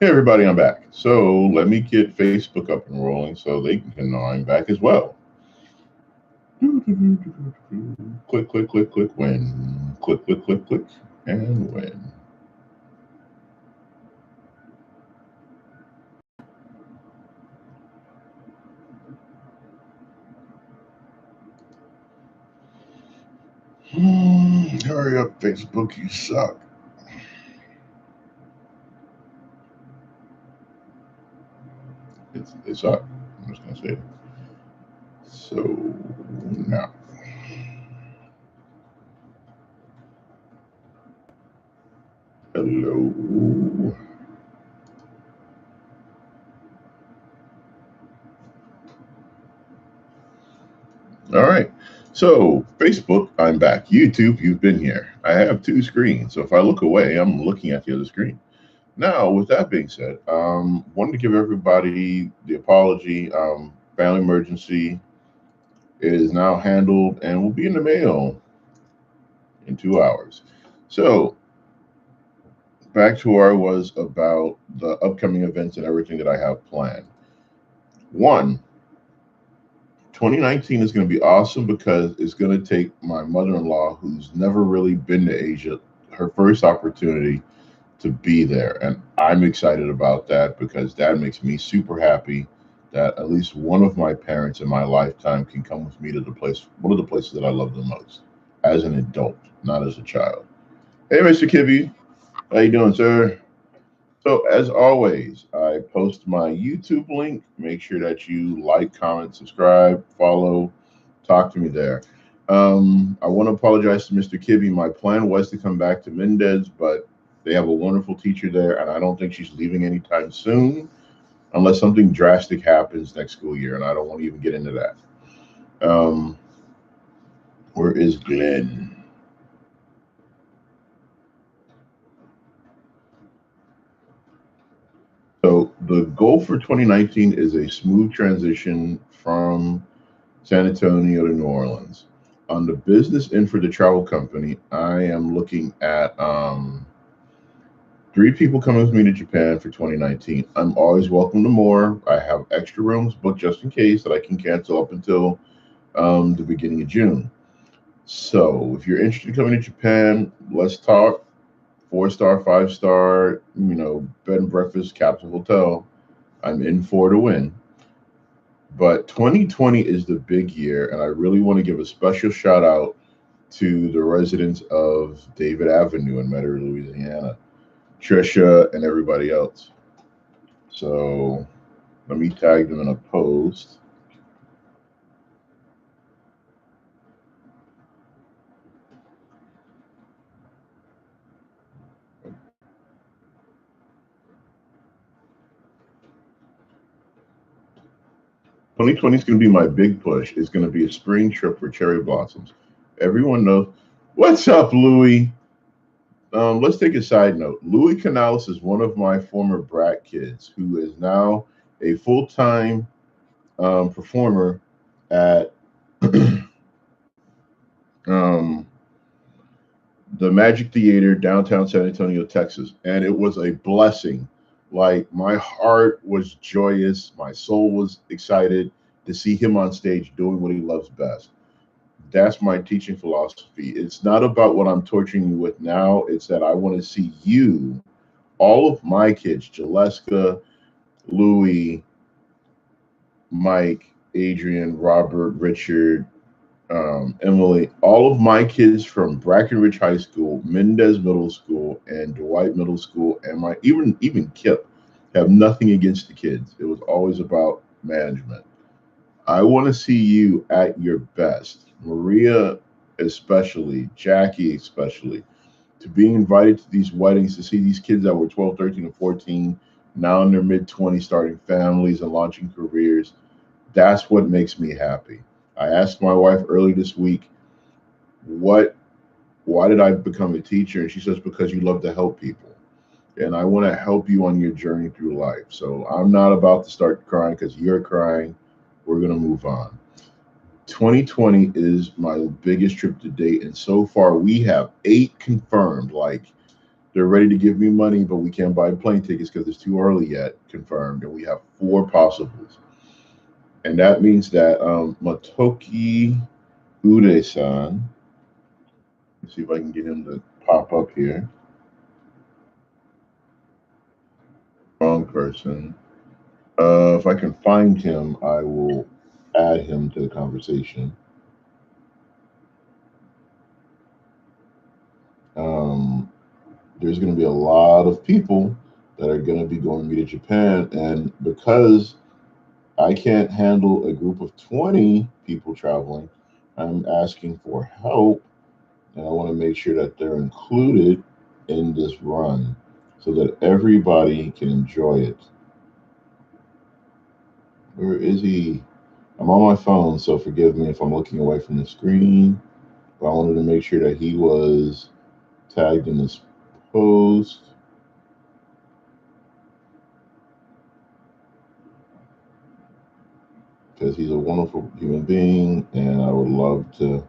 Hey everybody, I'm back. So let me get Facebook up and rolling so they can know I'm back as well. Click, click, click, click, win. Click, click, click, click, and win. Hurry up, Facebook, you suck. They suck. I'm just gonna say it. So now, hello. All right. So, Facebook, I'm back. YouTube, you've been here. I have two screens. So if I look away, I'm looking at the other screen. Now, with that being said, wanted to give everybody the apology. Family emergency is now handled and will be in the mail in 2 hours. So, back to where I was about the upcoming events and everything that I have planned. One, 2019 is going to be awesome because it's going to take my mother in law, who's never really been to Asia, her first opportunity to be there. And I'm excited about that because that makes me super happy that at least one of my parents in my lifetime can come with me to the place, one of the places that I love the most as an adult, not as a child. Hey, Mr. Kibby, how you doing, sir? So as always, I post my YouTube link. Make sure that you like, comment, subscribe, follow, talk to me there. I want to apologize to Mr. Kibby. My plan was to come back to Mendez, but they have a wonderful teacher there, and I don't think she's leaving anytime soon, unless something drastic happens next school year, and I don't want to even get into that. Um, where is Glenn? So the goal for 2019 is a smooth transition from San Antonio to New Orleans. On the business end for the travel company, I am looking at three people coming with me to Japan for 2019. I'm always welcome to more. I have extra rooms booked just in case that I can cancel up until the beginning of June. So if you're interested in coming to Japan, let's talk. 4 star, 5 star, bed and breakfast, capsule hotel. I'm in for to win. But 2020 is the big year, and I really want to give a special shout out to the residents of David Avenue in Metairie, Louisiana, Trisha, and everybody else. So let me tag them in a post. 2020 is going to be my big push. It's going to be a spring trip for cherry blossoms. Everyone knows. What's up, Louis? Let's take a side note. Louis Canales is one of my former brat kids who is now a full time performer at um, the Magic Theater, downtown San Antonio, Texas. And it was a blessing. Like, my heart was joyous, my soul was excited to see him on stage doing what he loves best. That's my teaching philosophy. It's not about what I'm torturing you with now, it's that I want to see you, all of my kids, Jaleska, Louis, Mike, Adrian, Robert, Richard, Emily, all of my kids from Brackenridge High School, Mendez Middle School, and Dwight Middle School, and my even Kip have nothing against the kids. It was always about management. I want to see you at your best, Maria especially, Jackie especially, to being invited to these weddings to see these kids that were 12, 13, and 14 now in their mid 20s starting families and launching careers. That's what makes me happy. I asked my wife early this week, what why did I become a teacher? And she says, because you love to help people. And I want to help you on your journey through life. So I'm not about to start crying because you're crying. We're going to move on. 2020 is my biggest trip to date. And so far, we have 8 confirmed. Like, They're ready to give me money, but we can't buy plane tickets because it's too early yet, confirmed. And we have four possibles. And that means that Matoki Ude-san, let's see if I can get him to pop up here. Wrong person. If I can find him, I will add him to the conversation. There's going to be a lot of people that are going to be going to Japan, and because I can't handle a group of 20 people traveling, I'm asking for help, and I want to make sure that they're included in this run so that everybody can enjoy it. Where is he? I'm on my phone, so forgive me if I'm looking away from the screen, but I wanted to make sure that he was tagged in this post. Because he's a wonderful human being, and I would love to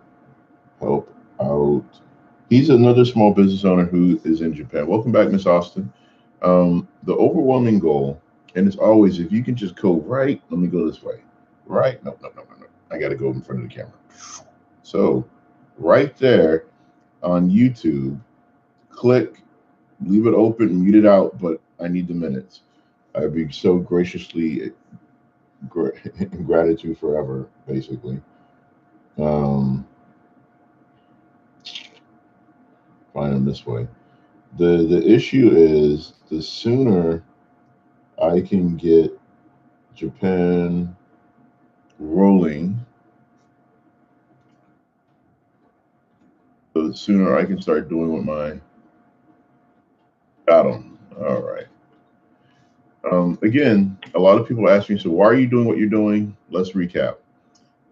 help out. He's another small business owner who is in Japan. Welcome back, Miss Austin. The overwhelming goal, and it's always if you can just go right. Let me go this way. Right? No. I got to go in front of the camera. So, right there on YouTube, click, leave it open, mute it out, but I need the minutes. I'd be so graciously gratitude forever, basically. Find them this way. The issue is the sooner I can get Japan rolling, the sooner I can start doing what my got them. All right. Again, a lot of people ask me, so why are you doing what you're doing? Let's recap.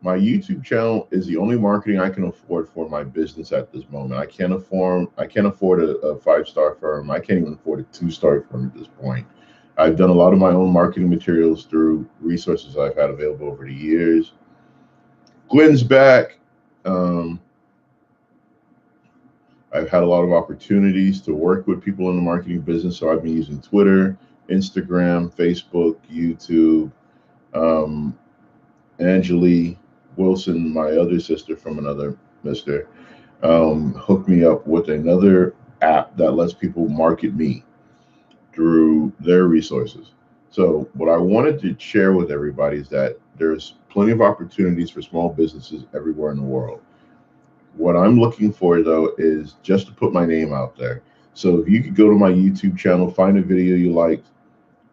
My YouTube channel is the only marketing I can afford for my business at this moment. I can't afford a 5-star firm. I can't even afford a 2-star firm at this point. I've done a lot of my own marketing materials through resources I've had available over the years. Gwen's back. I've had a lot of opportunities to work with people in the marketing business, so I've been using Twitter, Instagram, Facebook, YouTube. Angeli Wilson, my other sister from another mister, hooked me up with another app that lets people market me through their resources. So what I wanted to share with everybody is that there's plenty of opportunities for small businesses everywhere in the world. What I'm looking for, though, is just to put my name out there. So if you could go to my YouTube channel, find a video you liked,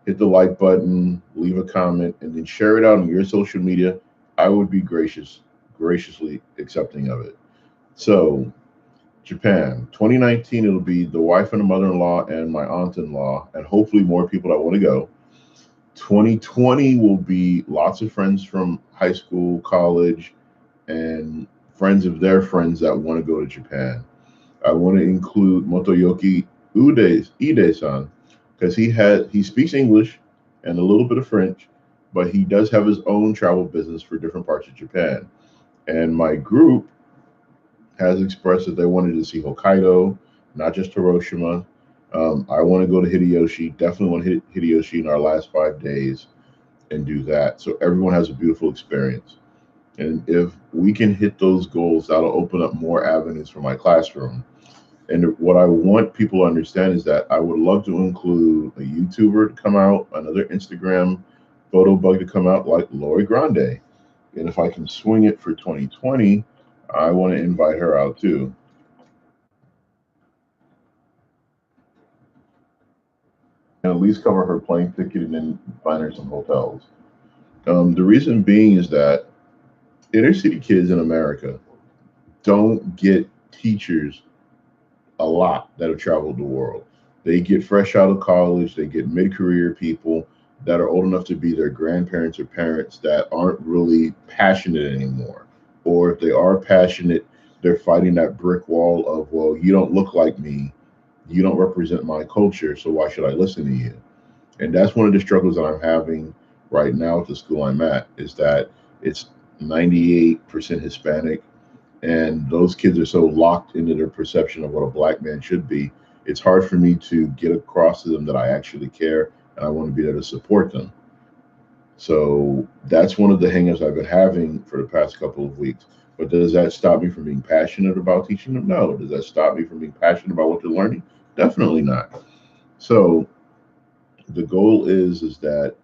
hit the like button, leave a comment, and then share it out on your social media, I would be graciously accepting of it. So Japan, 2019, it'll be the wife and the mother-in-law and my aunt-in-law, and hopefully more people that want to go. 2020 will be lots of friends from high school, college, and friends of their friends that want to go to Japan. I want to include Motoyoki Ide-san, because he speaks English and a little bit of French, but he does have his own travel business for different parts of Japan. And my group has expressed that they wanted to see Hokkaido, not just Hiroshima. I want to go to Hideyoshi. Definitely want to hit Hideyoshi in our last 5 days and do that. So everyone has a beautiful experience. And if we can hit those goals, that'll open up more avenues for my classroom. And what I want people to understand is that I would love to include a YouTuber to come out, another Instagram photo bug to come out like Lori Grande. And if I can swing it for 2020, I want to invite her out too. And at least cover her plane ticket and then find her some hotels. The reason being is that inner city kids in America don't get teachers a lot that have traveled the world. They get fresh out of college, they get mid-career people that are old enough to be their grandparents or parents that aren't really passionate anymore. Or if they are passionate, they're fighting that brick wall of, well, you don't look like me, you don't represent my culture, so why should I listen to you? And that's one of the struggles that I'm having right now at the school I'm at, is that it's 98% Hispanic, and those kids are so locked into their perception of what a black man should be, it's hard for me to get across to them that I actually care and I want to be there to support them. So that's one of the hangups I've been having for the past couple of weeks. But does that stop me from being passionate about teaching them? No. Does that stop me from being passionate about what they're learning? Definitely not. So the goal is that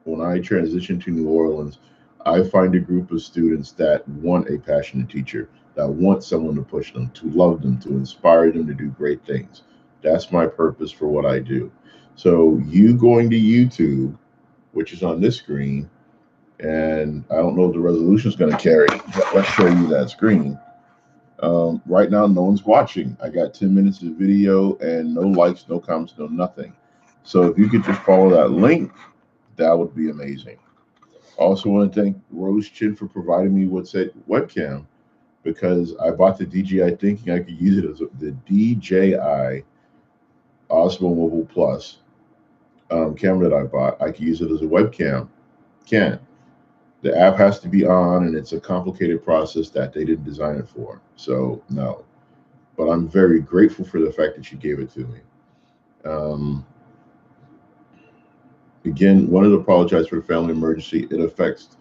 when I transition to New Orleans, I find a group of students that want a passionate teacher, that want someone to push them, to love them, to inspire them to do great things. That's my purpose for what I do. So you going to YouTube, which is on this screen, and I don't know if the resolution is going to carry, but let's show you that screen. Right now, no one's watching. I got 10 minutes of video and no likes, no comments, no nothing. So if you could just follow that link, that would be amazing. Also want to thank Rose Chin for providing me with said webcam because I bought the DJI thinking I could use it as the DJI Osmo Mobile Plus camera that I bought. I could use it as a webcam. Can't. The app has to be on, and it's a complicated process that they didn't design it for. So no, but I'm very grateful for the fact that she gave it to me. Again, wanted to apologize for the family emergency. It affects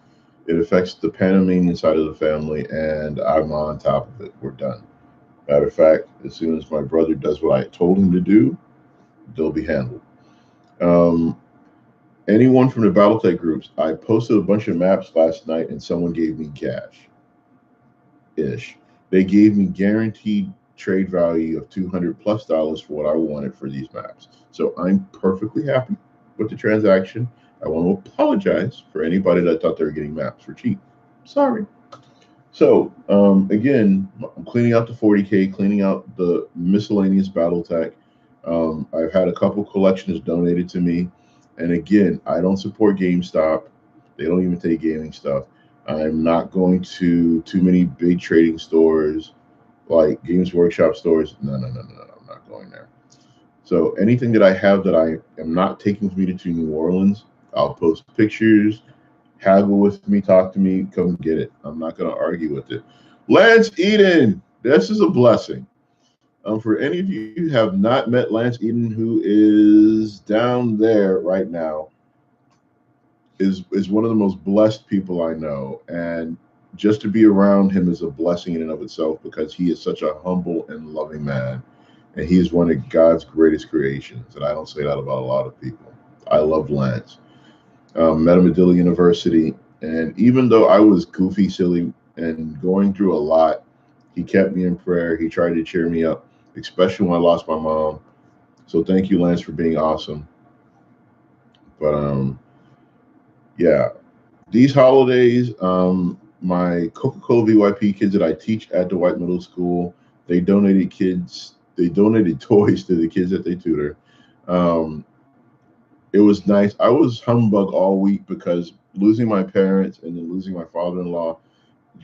the Panamanian side of the family, and I'm on top of it. We're done. Matter of fact, as soon as my brother does what I told him to do, they'll be handled. Anyone from the BattleTech groups, I posted a bunch of maps last night, and someone gave me cash-ish. They gave me guaranteed trade value of $200+ for what I wanted for these maps. So I'm perfectly happy with the transaction. I want to apologize for anybody that thought they were getting maps for cheap. Sorry. So again, I'm cleaning out the 40K, cleaning out the miscellaneous BattleTech. I've had a couple collections donated to me. And again, I don't support GameStop. They don't even take gaming stuff. I'm not going to too many big trading stores like Games Workshop stores. No. I'm not going there. So anything that I have that I am not taking with me to New Orleans, I'll post pictures, haggle with me, talk to me, come get it. I'm not going to argue with it. Lance Eden, this is a blessing. For any of you who have not met Lance Eden, who is down there right now, is one of the most blessed people I know. And just to be around him is a blessing in and of itself because he is such a humble and loving man. And he is one of God's greatest creations. And I don't say that about a lot of people. I love Lance. Met him at Dillon University. And even though I was goofy, silly, and going through a lot, he kept me in prayer. He tried to cheer me up, especially when I lost my mom. So thank you, Lance, for being awesome. But yeah, these holidays, my Coca-Cola VYP kids that I teach at the White Middle School, they donated toys to the kids that they tutor. It was nice. I was humbug all week because losing my parents and then losing my father-in-law,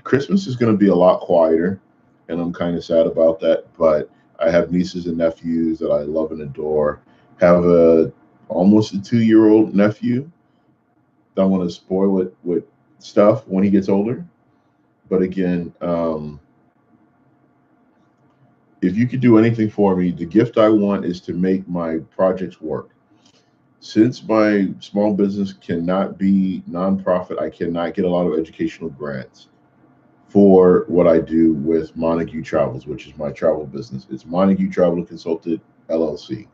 Christmas is going to be a lot quieter, and I'm kind of sad about that. But I have nieces and nephews that I love and adore. Have almost a 2-year-old nephew that I want to spoil with stuff when he gets older. But again, if you could do anything for me, the gift I want is to make my projects work. Since my small business cannot be nonprofit, I cannot get a lot of educational grants for what I do with Montague Travels, which is my travel business. It's Montague Travel and Consultant LLC.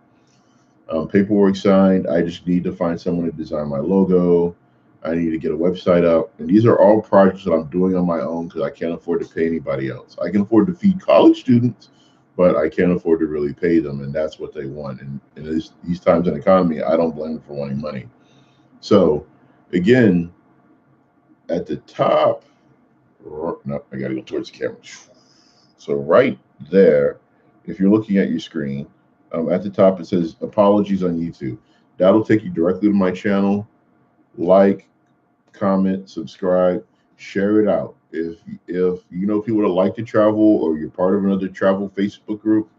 Paperwork signed. I just need to find someone to design my logo. I need to get a website up. And these are all projects that I'm doing on my own because I can't afford to pay anybody else. I can afford to feed college students, but I can't afford to really pay them. And that's what they want. And in these times in the economy, I don't blame them for wanting money. So again, at the top, no, I got to go towards the camera. So right there, if you're looking at your screen, at the top it says apologies on YouTube. That'll take you directly to my channel. Like, comment, subscribe, share it out. If you know people that like to travel or you're part of another travel Facebook group,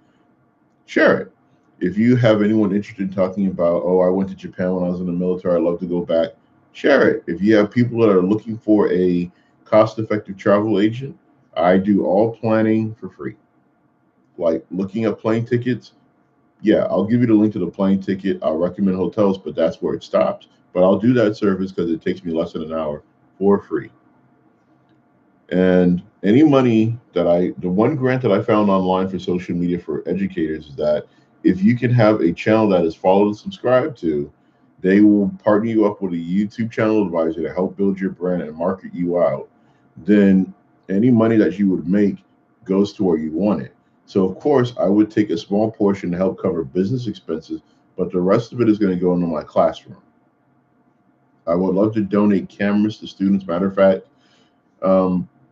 share it. If you have anyone interested in talking about, oh, I went to Japan when I was in the military, I'd love to go back, share it. If you have people that are looking for a cost-effective travel agent, I do all planning for free. Like looking at plane tickets, Yeah, I'll give you the link to the plane ticket. I'll recommend hotels, but that's where it stops. But I'll do that service because it takes me less than an hour for free. And any money that the one grant that I found online for social media for educators is that if you can have a channel that is followed and subscribed to, they will partner you up with a YouTube channel advisor to help build your brand and market you out. Then any money that you would make goes to where you want it. So of course, I would take a small portion to help cover business expenses, but the rest of it is going to go into my classroom. I would love to donate cameras to students. Matter of fact,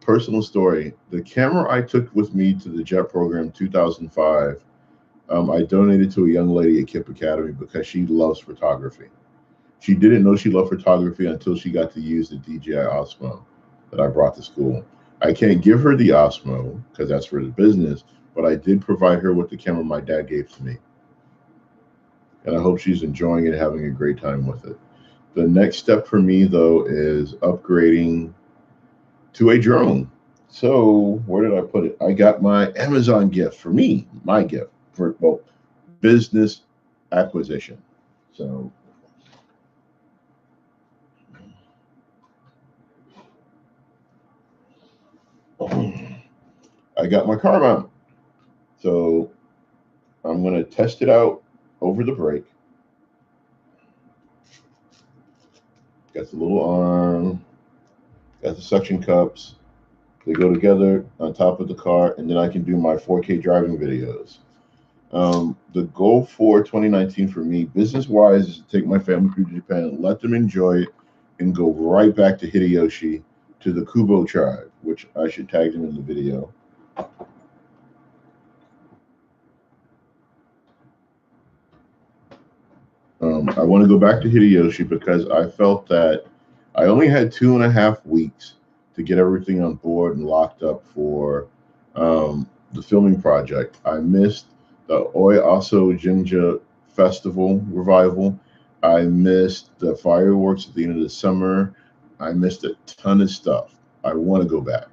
personal story. The camera I took with me to the JET program 2005, I donated to a young lady at KIPP Academy because she loves photography. She didn't know she loved photography until she got to use the DJI Osmo that I brought to school. I can't give her the Osmo because that's for the business, but I did provide her with the camera my dad gave to me. And I hope she's enjoying it, having a great time with it. The next step for me, though, is upgrading to a drone. So where did I put it? I got my Amazon gift for me, my gift for business acquisition. So I got my car mount. So I'm gonna test it out over the break. Got the little arm, got the suction cups. They go together on top of the car, and then I can do my 4K driving videos. The goal for 2019 for me, business-wise, is to take my family to Japan, let them enjoy it, and go right back to Hideyoshi to the Kubo tribe, which I should tag them in the video. I want to go back to Hideyoshi because I felt that I only had 2.5 weeks to get everything on board and locked up for the filming project. I missed the Oi Aso Jinja Festival revival. I missed the fireworks at the end of the summer. I missed a ton of stuff. I want to go back.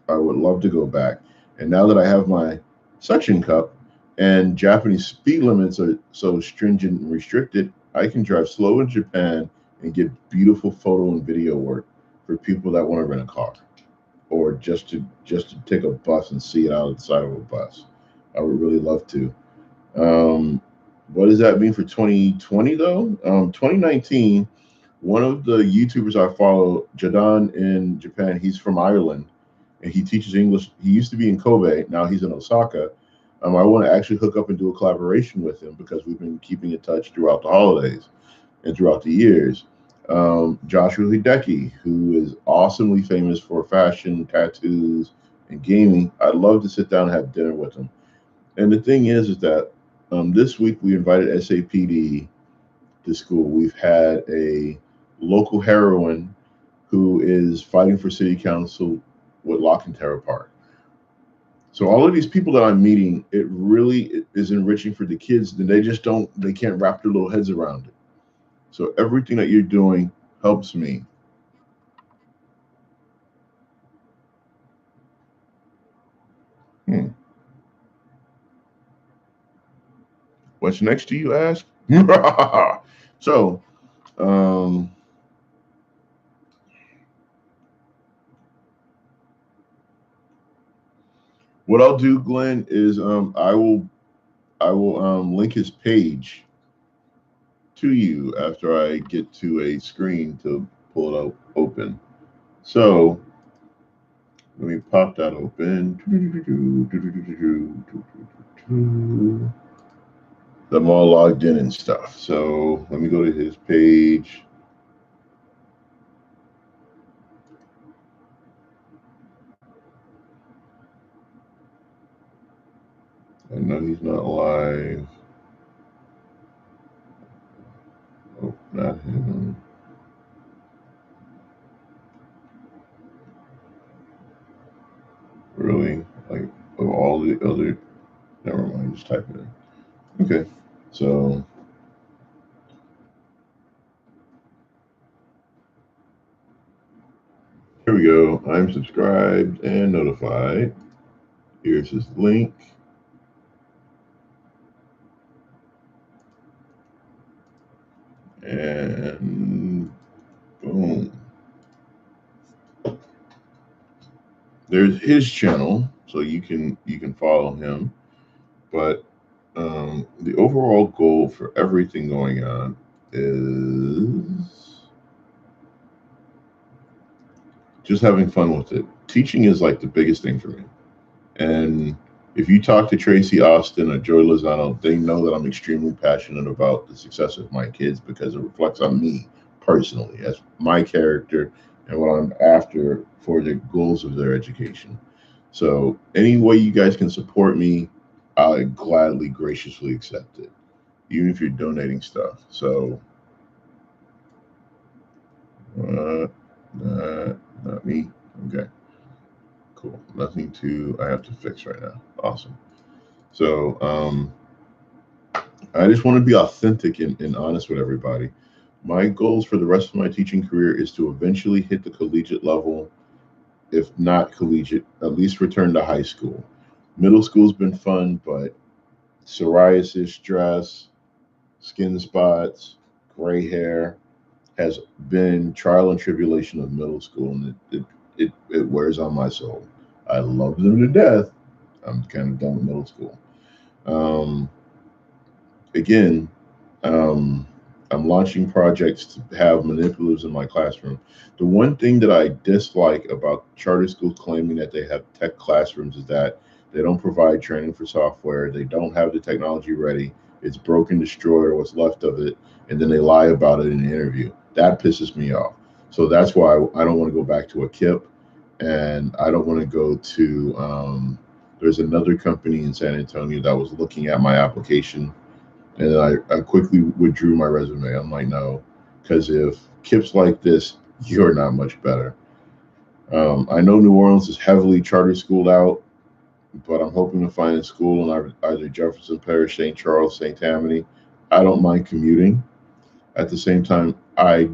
I would love to go back. And now that I have my suction cup and Japanese speed limits are so stringent and restricted, I can drive slow in Japan and get beautiful photo and video work for people that want to rent a car or just to take a bus and see it outside of a bus. I would really love to. What does that mean for 2020 though? 2019, one of the YouTubers I follow, Jadan in Japan, he's from Ireland and he teaches English. He used to be in Kobe, now he's in Osaka. I want to actually hook up and do a collaboration with him because we've been keeping in touch throughout the holidays and throughout the years. Joshua Hideki, who is awesomely famous for fashion, tattoos, and gaming. I'd love to sit down and have dinner with him. And the thing is that this week we invited SAPD to school. We've had a local heroine who is fighting for city council with Lock and Terror Park. So all of these people that I'm meeting, it really is enriching for the kids. And they can't wrap their little heads around it. So everything that you're doing helps me. What's next, do you ask? So, what I'll do, Glenn, is I will link his page to you after I get to a screen to pull it out open. So let me pop that open. I'm all logged in and stuff. So let me go to his page. I know he's not live. Oh, not him. Really? Like, of all the other. Never mind, just type it in. Okay, so. Here we go. I'm subscribed and notified. Here's his link. And boom. There's his channel, so you can follow him. But the overall goal for everything going on is just having fun with it. Teaching is like the biggest thing for me. And if you talk to Tracy Austin or Joy Lozano, they know that I'm extremely passionate about the success of my kids because it reflects on me personally as my character and what I'm after for the goals of their education. So any way you guys can support me, I gladly, graciously accept it, even if you're donating stuff. So, uh, not me. Okay, cool. Nothing I have to fix right now. Awesome. So, I just want to be authentic and honest with everybody. My goals for the rest of my teaching career is to eventually hit the collegiate level, if not collegiate, at least return to high school. Middle school's been fun, but psoriasis, stress, skin spots, gray hair has been trial and tribulation of middle school, and it wears on my soul. I love them to death. I'm kind of done with middle school. Um, Again, um, I'm launching projects to have manipulatives in my classroom. The one thing that I dislike about charter schools claiming that they have tech classrooms is that they don't provide training for software. They don't have the technology ready. It's broken, destroyed, or what's left of it, and then they lie about it in the interview. That pisses me off. So that's why I don't want to go back to a KIP, and I don't want to go to. There's another company in San Antonio that was looking at my application, and then I quickly withdrew my resume. I'm like, no, because if KIP's like this, you're not much better. I know New Orleans is heavily charter schooled out, but I'm hoping to find a school in either Jefferson Parish, St. Charles, St. Tammany. I don't mind commuting. At the same time, I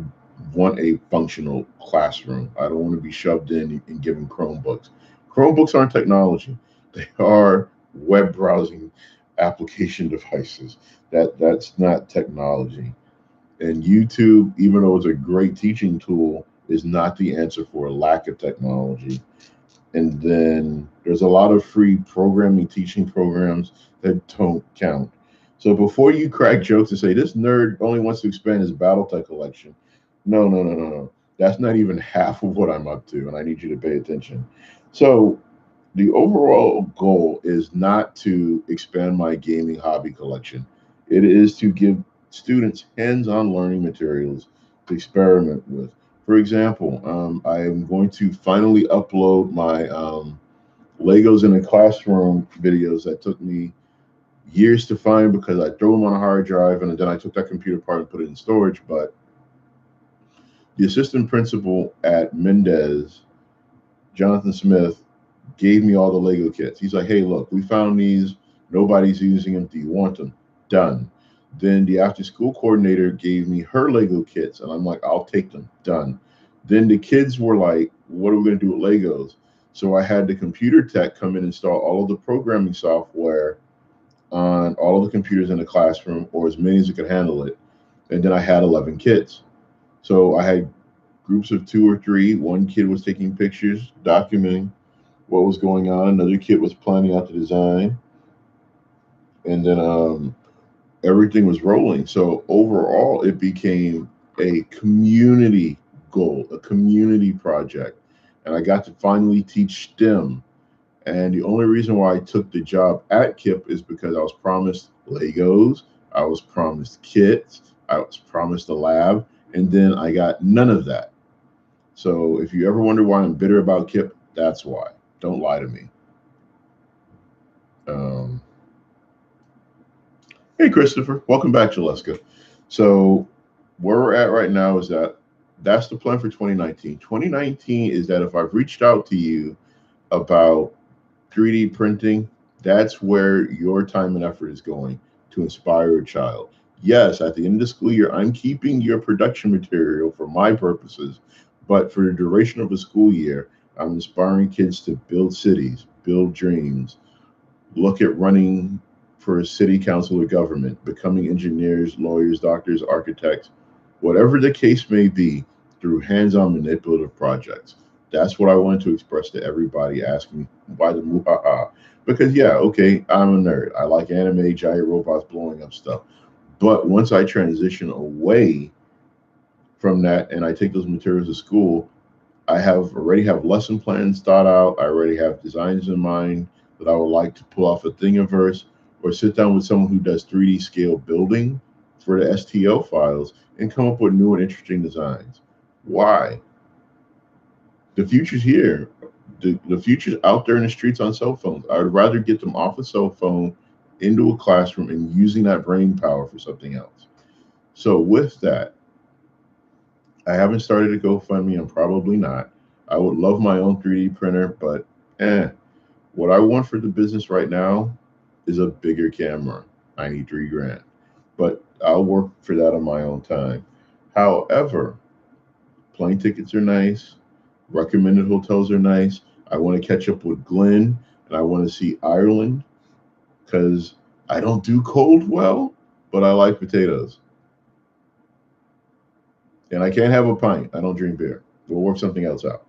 want a functional classroom. I don't want to be shoved in and given Chromebooks. Chromebooks aren't technology. They are web browsing application devices. That's not technology. And YouTube, even though it's a great teaching tool, is not the answer for a lack of technology. And then there's a lot of free programming teaching programs that don't count. So before you crack jokes and say this nerd only wants to expand his BattleTech collection, no, no, no, no, no. That's not even half of what I'm up to, and I need you to pay attention. So the overall goal is not to expand my gaming hobby collection. It is to give students hands-on learning materials to experiment with. For example, I am going to finally upload my Legos in a classroom videos that took me years to find because I threw them on a hard drive and then I took that computer apart and put it in storage. But the assistant principal at Mendez, Jonathan Smith, gave me all the Lego kits. He's like, hey, look, we found these. Nobody's using them. Do you want them? Done. Then the after school coordinator gave me her Lego kits, and I'm like, I'll take them. Done. Then the kids were like, what are we going to do with Legos? So I had the computer tech come in and install all of the programming software on all of the computers in the classroom, or as many as it could handle it. And then I had 11 kids. So I had groups of 2 or 3. One kid was taking pictures, documenting what was going on. Another kid was planning out the design, and then everything was rolling. So overall, it became a community goal, a community project, and I got to finally teach STEM. And the only reason why I took the job at KIP is because I was promised Legos, I was promised kits, I was promised a lab, and then I got none of that. So if you ever wonder why I'm bitter about KIP, that's why. Don't lie to me. Um, hey, Christopher. Welcome back, Jaleska. So where we're at right now is that's the plan for 2019. 2019 is that if I've reached out to you about 3D printing, that's where your time and effort is going to inspire a child. Yes, at the end of the school year, I'm keeping your production material for my purposes, but for the duration of the school year, I'm inspiring kids to build cities, build dreams, look at running for a city council or government, becoming engineers, lawyers, doctors, architects, Whatever the case may be, through hands-on manipulative projects. That's what I wanted to express to everybody asking me why the muhaha. Because yeah, okay, I'm a nerd. I like anime, giant robots blowing up stuff. But once I transition away from that and I take those materials to school, I have already have lesson plans thought out. I already have designs in mind that I would like to pull off a Thingiverse or sit down with someone who does 3D scale building for the STL files and come up with new and interesting designs. Why? The future's here. The future's out there in the streets on cell phones. I would rather get them off a cell phone into a classroom and using that brain power for something else. So with that, I haven't started a GoFundMe. I'm probably not. I would love my own 3D printer, but what I want for the business right now is a bigger camera. I need $3,000, but I'll work for that on my own time. However, plane tickets are nice. Recommended hotels are nice. I want to catch up with Glenn and I want to see Ireland because I don't do cold well, but I like potatoes. And I can't have a pint. I don't drink beer. We'll work something else out.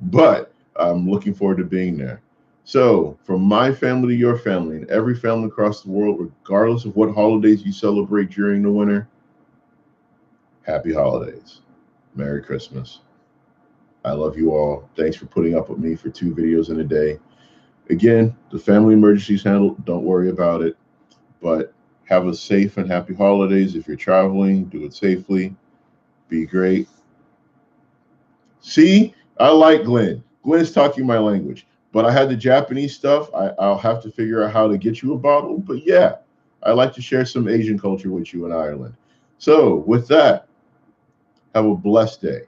But I'm looking forward to being there. So, from my family to your family and every family across the world, regardless of what holidays you celebrate during the winter, happy holidays. Merry Christmas. I love you all. Thanks for putting up with me for 2 videos in a day. Again, the family emergencies handled. Don't worry about it. But have a safe and happy holidays. If you're traveling, do it safely. Be great. See, I like Glenn. Glenn's talking my language. But I had the Japanese stuff. I'll have to figure out how to get you a bottle. But yeah, I like to share some Asian culture with you in Ireland. So with that, have a blessed day.